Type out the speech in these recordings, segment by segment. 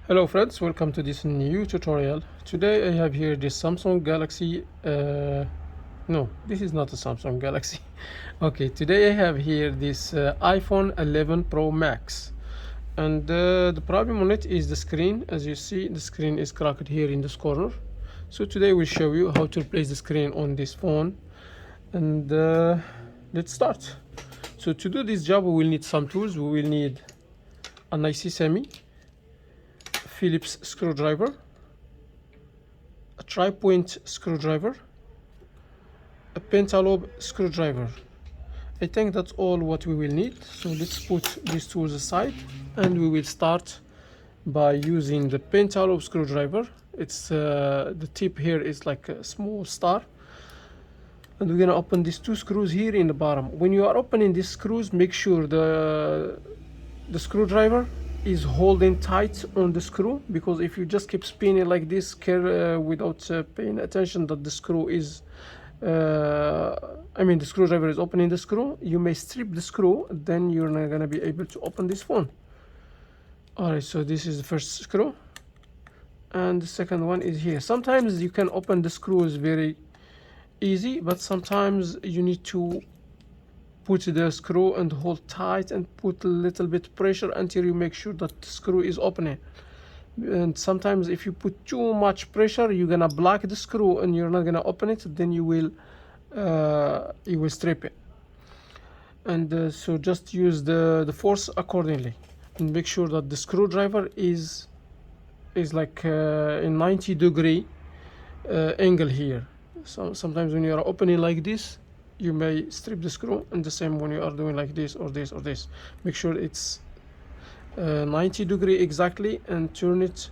Hello friends, welcome to this new tutorial. Today I have here this Samsung Galaxy no, this is not a Samsung Galaxy. Okay, today I have here this iPhone 11 Pro Max, and the problem on it is the screen. As you see, the screen is cracked here in this corner. So today we'll show you how to replace the screen on this phone, and let's start. So to do this job we will need some tools. We will need an IC semi, Phillips screwdriver, a tri-point screwdriver, a pentalobe screwdriver. I think that's all what we will need. So let's put these tools aside, and we will start by using the pentalobe screwdriver. It's the tip here is like a small star, and we're gonna open these two screws here in the bottom. When you are opening these screws, make sure the screwdriver is holding tight on the screw, because if you just keep spinning like this without paying attention that the screw is the screwdriver is opening the screw, you may strip the screw, then you're not gonna be able to open this phone. Alright, so this is the first screw, and the second one is here. Sometimes you can open the screws very easy, but sometimes you need to put the screw and hold tight and put a little bit pressure until you make sure that the screw is opening. And sometimes if you put too much pressure, you're gonna block the screw and you're not gonna open it, then you will strip it. And so just use the force accordingly, and make sure that the screwdriver is like a 90-degree angle here. So sometimes when you are opening like this, you may strip the screw, and the same when you are doing like this or this or this. Make sure it's 90-degree exactly, and turn it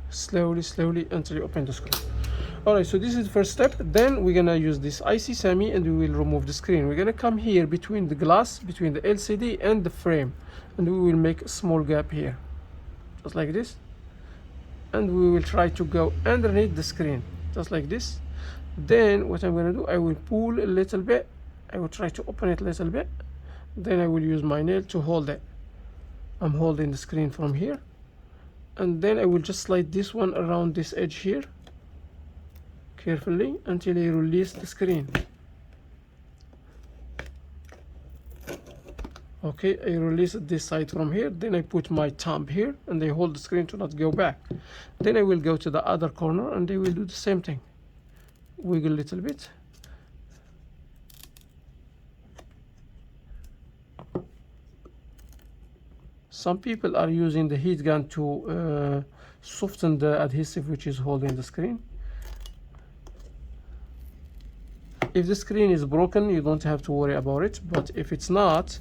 slowly until you open the screw. Alright, so this is the first step. Then we're gonna use this IC semi, and we will remove the screen. We're gonna come here between the glass, between the LCD and the frame, and we will make a small gap here, just like this, and we will try to go underneath the screen, just like this. Then what I'm gonna do, I will pull a little bit, I will try to open it a little bit, then I will use my nail to hold it. I'm holding the screen from here, and then I will just slide this one around this edge here carefully until I release the screen. Okay, I release this side from here, then I put my thumb here and I hold the screen to not go back. Then I will go to the other corner and I will do the same thing. Wiggle a little bit. Some people are using the heat gun to soften the adhesive which is holding the screen. If the screen is broken, you don't have to worry about it, but if it's not,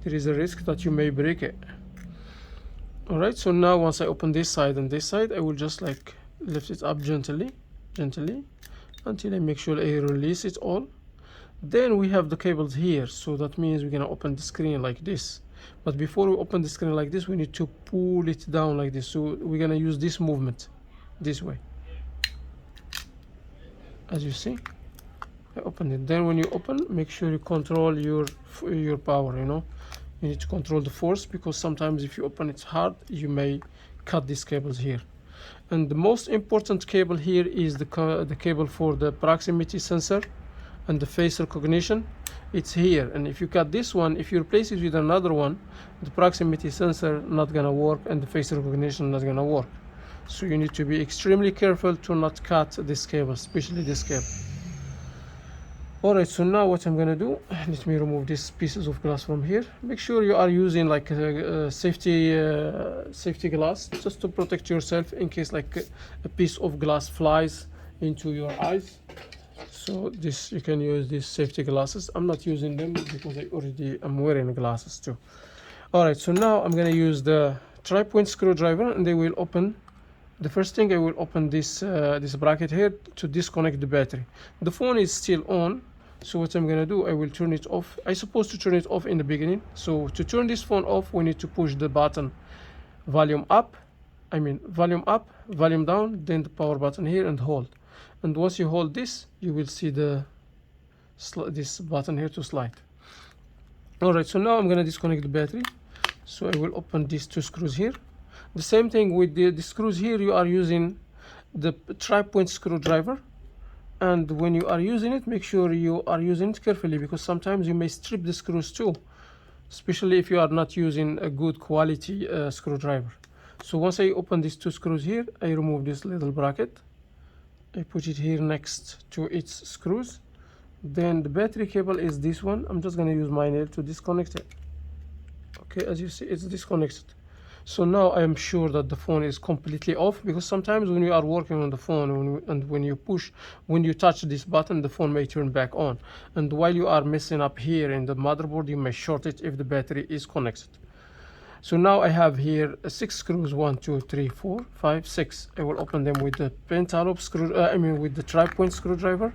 there is a risk that you may break it. Alright, so now once I open this side and this side, I will just like lift it up gently until I make sure I release it all. Then we have the cables here, so that means we're gonna open the screen like this. But before we open the screen like this, we need to pull it down like this. So we're gonna use this movement this way. As you see, I opened it. Then when you open, make sure you control your power. You need to control the force, because sometimes if you open it hard, you may cut these cables here. And the most important cable here is the cable for the proximity sensor and the face recognition. It's here, and if you cut this one, if you replace it with another one, the proximity sensor not gonna work and the face recognition not gonna work. So you need to be extremely careful to not cut this cable, especially this cable. Alright, so now what I'm gonna do, let me remove these pieces of glass from here. Make sure you are using like a safety glass, just to protect yourself in case like a piece of glass flies into your eyes. So this, you can use these safety glasses. I'm not using them because I already am wearing glasses too. Alright, so now I'm gonna use the tri-point screwdriver, and I will open. The first thing, I will open this bracket here to disconnect the battery. The phone is still on, so what I'm gonna do, I will turn it off. I'm supposed to turn it off in the beginning. So to turn this phone off, we need to push the button volume up, volume down, then the power button here, and hold. And once you hold this, you will see this button here to slide. Alright, so now I'm gonna disconnect the battery. So I will open these two screws here. The same thing with the screws here. You are using the tri-point screwdriver, and when you are using it, make sure you are using it carefully, because sometimes you may strip the screws too, especially if you are not using a good quality screwdriver. So once I open these two screws here, I remove this little bracket, I put it here next to its screws. Then the battery cable is this one. I'm just going to use my nail to disconnect it. Okay, as you see, it's disconnected. So now I am sure that the phone is completely off, because sometimes when you are working on the phone when you touch this button, the phone may turn back on, and while you are messing up here in the motherboard, you may short it if the battery is connected. So now I have here 6 screws, 1 2 3 4 5 6. I will open them with the pentalobe screw, with the tri-point screwdriver.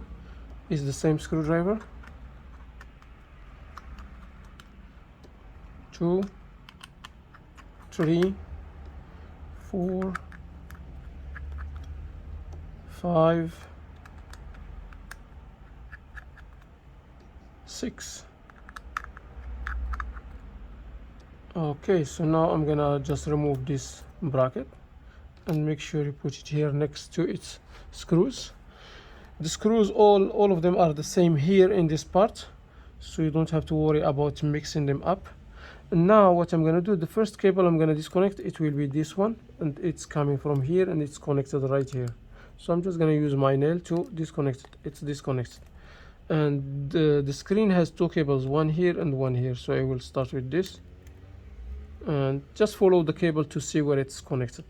Is the same screwdriver. 2 3 4 5 6. Okay, so now I'm gonna just remove this bracket and make sure you put it here next to its screws. The screws, all of them are the same here in this part, so you don't have to worry about mixing them up. And now what I'm gonna do, the first cable I'm gonna disconnect, it will be this one, and it's coming from here and it's connected right here. So I'm just gonna use my nail to disconnect it. It's disconnected. And the screen has 2 cables, one here and one here. So I will start with this and just follow the cable to see where it's connected.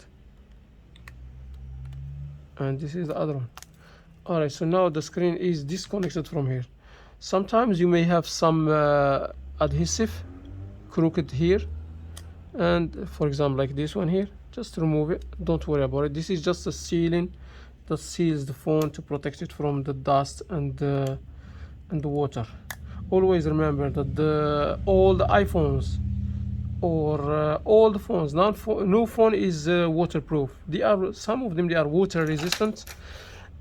And this is the other one. Alright, so now the screen is disconnected from here. Sometimes you may have some adhesive crooked here, and for example like this one here, just remove it, don't worry about it. This is just a sealing that seals the phone to protect it from the dust and the water. Always remember that all the iPhones or all the phones, no phone is waterproof. Some of them they are water resistant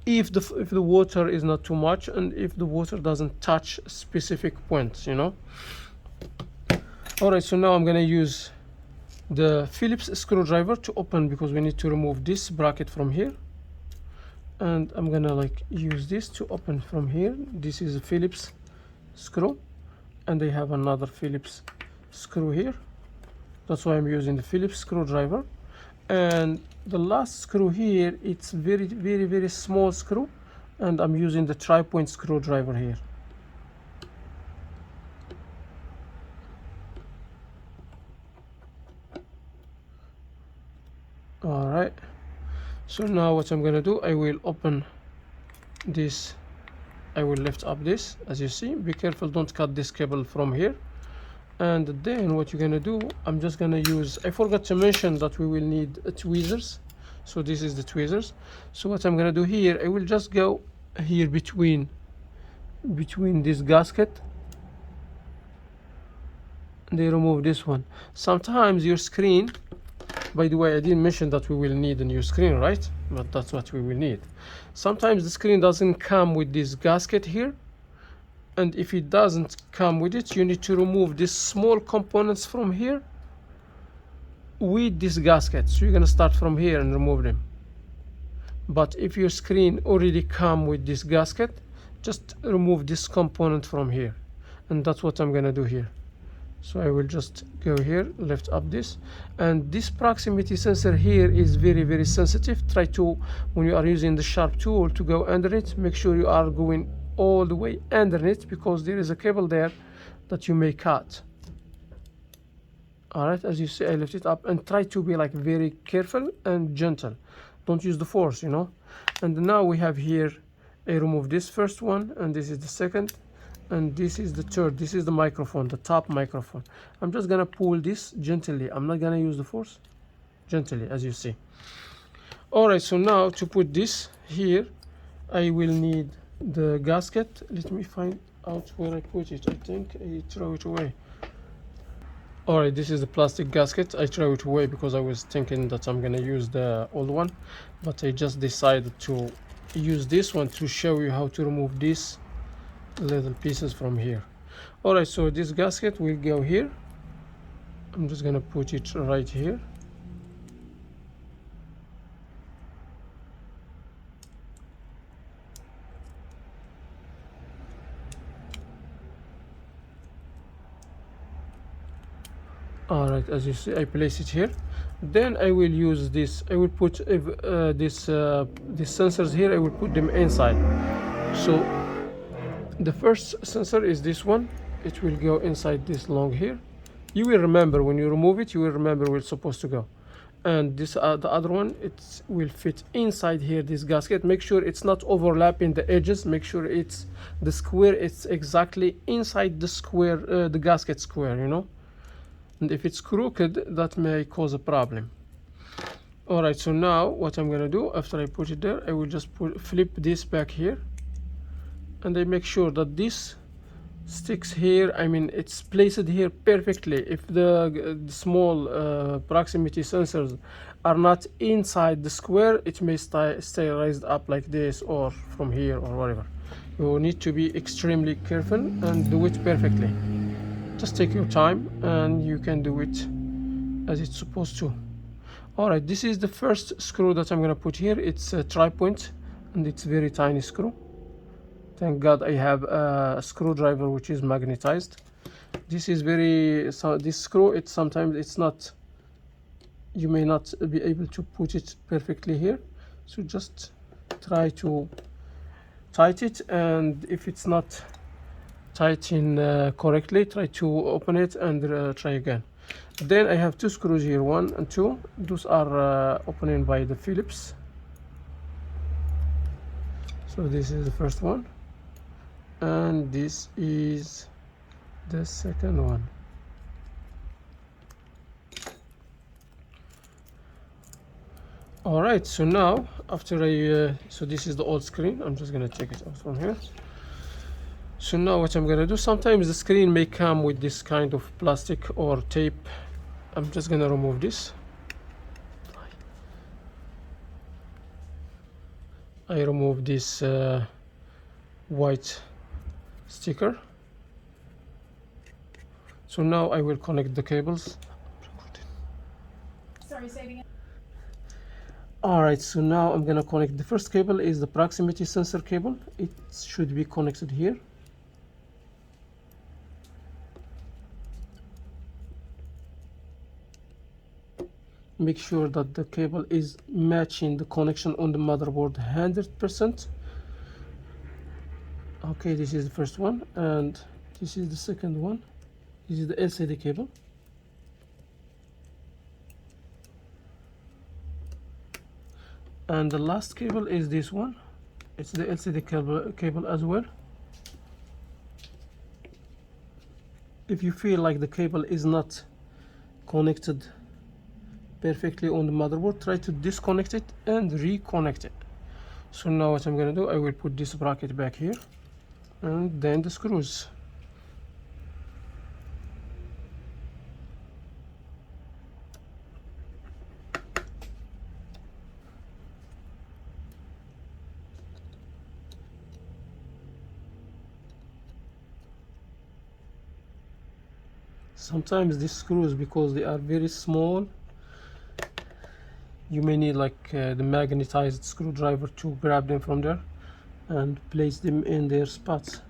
if the water is not too much, and if the water doesn't touch specific points, you know. Alright, so now I'm gonna use the Phillips screwdriver to open, because we need to remove this bracket from here, and I'm gonna use this to open from here. This is a Phillips screw, and they have another Phillips screw here. That's why I'm using the Phillips screwdriver. And the last screw here, it's very small screw, and I'm using the tri-point screwdriver here. Alright, so now what I'm gonna do, I will open this, I will lift up this, as you see. Be careful, don't cut this cable from here. And then what you're gonna do, I'm just gonna use, I forgot to mention that we will need tweezers. So this is the tweezers. So what I'm gonna do here, I will just go here between this gasket, and they remove this one. Sometimes your screen, by the way, I didn't mention that we will need a new screen, right? But that's what we will need. Sometimes the screen doesn't come with this gasket here, and if it doesn't come with it, you need to remove these small components from here with this gasket. So you're gonna start from here and remove them. But if your screen already come with this gasket, just remove this component from here, and that's what I'm gonna do here. So I will just go here, lift up this, and this proximity sensor here is very sensitive. Try to, when you are using the sharp tool to go under it, make sure you are going all the way under it, because there is a cable there that you may cut. Alright, as you see, I lift it up, and try to be very careful and gentle. Don't use the force, you know. And now we have here, I remove this first one, and this is the second, and this is the third. This is the microphone, the top microphone. I'm just gonna pull this gently. I'm not gonna use the force. Gently, as you see. Alright, so now to put this here, I will need the gasket. Let me find out where I put it. I think I throw it away. Alright, this is the plastic gasket. I throw it away because I was thinking that I'm gonna use the old one, but I just decided to use this one to show you how to remove these little pieces from here. Alright, so this gasket will go here. I'm just gonna put it right here. All right, as you see, I place it here. Then I will use this. I will put these sensors here. I will put them inside. So the first sensor is this one. It will go inside this long here. You will remember when you remove it, you will remember where it's supposed to go. And this the other one, it will fit inside here, this gasket. Make sure it's not overlapping the edges. Make sure it's the square, it's exactly inside the square, the gasket square, you know. And if it's crooked, that may cause a problem. All right, so now what I'm gonna do after I put it there, I will just flip this back here, and I make sure that this sticks here. I mean, it's placed here perfectly. If the small proximity sensors are not inside the square, it may stay raised up like this, or from here, or whatever. You need to be extremely careful and do it perfectly. Just take your time and you can do it as it's supposed to. All right, this is the first screw that I'm gonna put here. It's a tri-point and it's very tiny screw. Thank God I have a screwdriver which is magnetized. This is very, so this screw, it's sometimes it's not, you may not be able to put it perfectly here. So just try to tighten it, and if it's not tighten correctly, try to open it and try again. Then I have two screws here, 1 and 2. Those are opening by the Phillips. So this is the first one, and this is the second one. All right, so now after so this is the old screen. I'm just gonna take it out from here. So now what I'm gonna do, sometimes the screen may come with this kind of plastic or tape. I'm just gonna remove this. I remove this white sticker. So now I will connect the cables. Sorry, saving it. Alright, so now I'm gonna connect. The first cable is the proximity sensor cable. It should be connected here. Make sure that the cable is matching the connection on the motherboard 100%. Okay, this is the first one, and this is the second one. This is the LCD cable. And the last cable is this one. It's the LCD cable as well. If you feel like the cable is not connected perfectly on the motherboard, try to disconnect it and reconnect it. So now what I'm going to do, I will put this bracket back here, and then the screws. Sometimes these screws, because they are very small, you may need like the magnetized screwdriver to grab them from there and place them in their spots.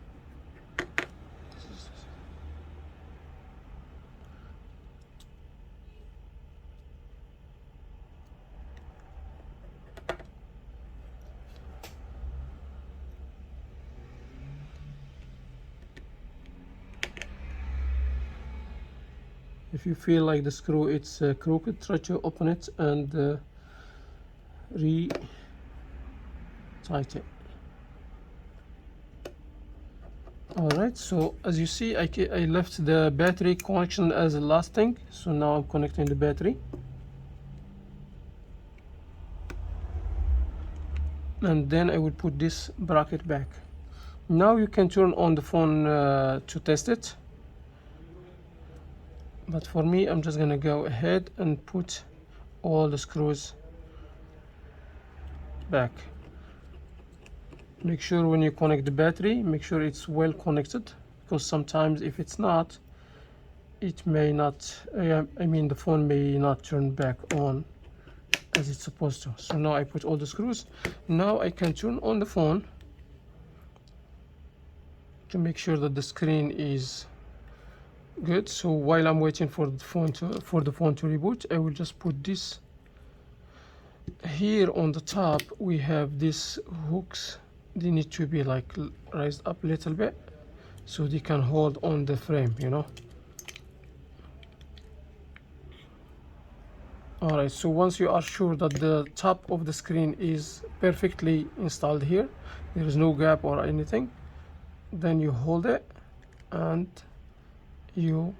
If you feel like the screw it's crooked, try to open it and re-tighten. Alright, so as you see, I left the battery connection as the last thing. So now I'm connecting the battery. And then I will put this bracket back. Now you can turn on the phone to test it. But for me, I'm just gonna go ahead and put all the screws back. Make sure when you connect the battery, make sure it's well connected, because sometimes if it's not, it may not, I mean the phone may not turn back on as it's supposed to. So now I put all the screws. Now I can turn on the phone to make sure that the screen is Good. So while I'm waiting for the phone to reboot, I will just put this here on the top. We have these hooks. They need to be like raised up a little bit so they can hold on the frame, you know. Alright, so once you are sure that the top of the screen is perfectly installed here, there is no gap or anything, then you hold it and you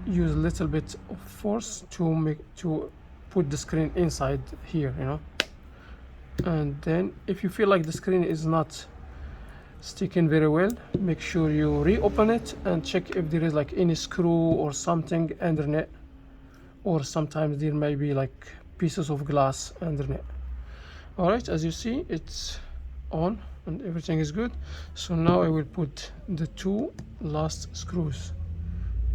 use a little bit of force to put the screen inside here, you know. And then if you feel like the screen is not sticking very well, make sure you reopen it and check if there is like any screw or something underneath, or sometimes there may be like pieces of glass underneath. All right, as you see, it's on and everything is good. So now I will put the two last screws,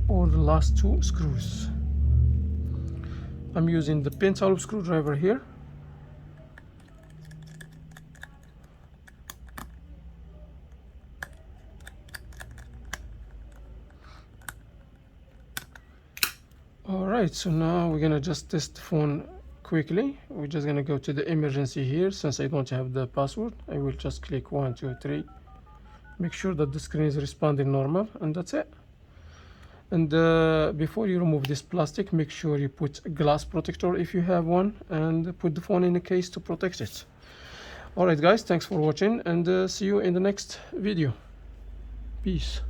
or the last two screws. I'm using the pin-type screwdriver here. Alright, so now we're gonna just test the phone quickly. We're just gonna go to the emergency here. Since I don't have the password, I will just click 1 2 3, make sure that the screen is responding normal, and that's it. And before you remove this plastic, make sure you put a glass protector if you have one, and put the phone in a case to protect it. Alright guys, thanks for watching, and see you in the next video. Peace.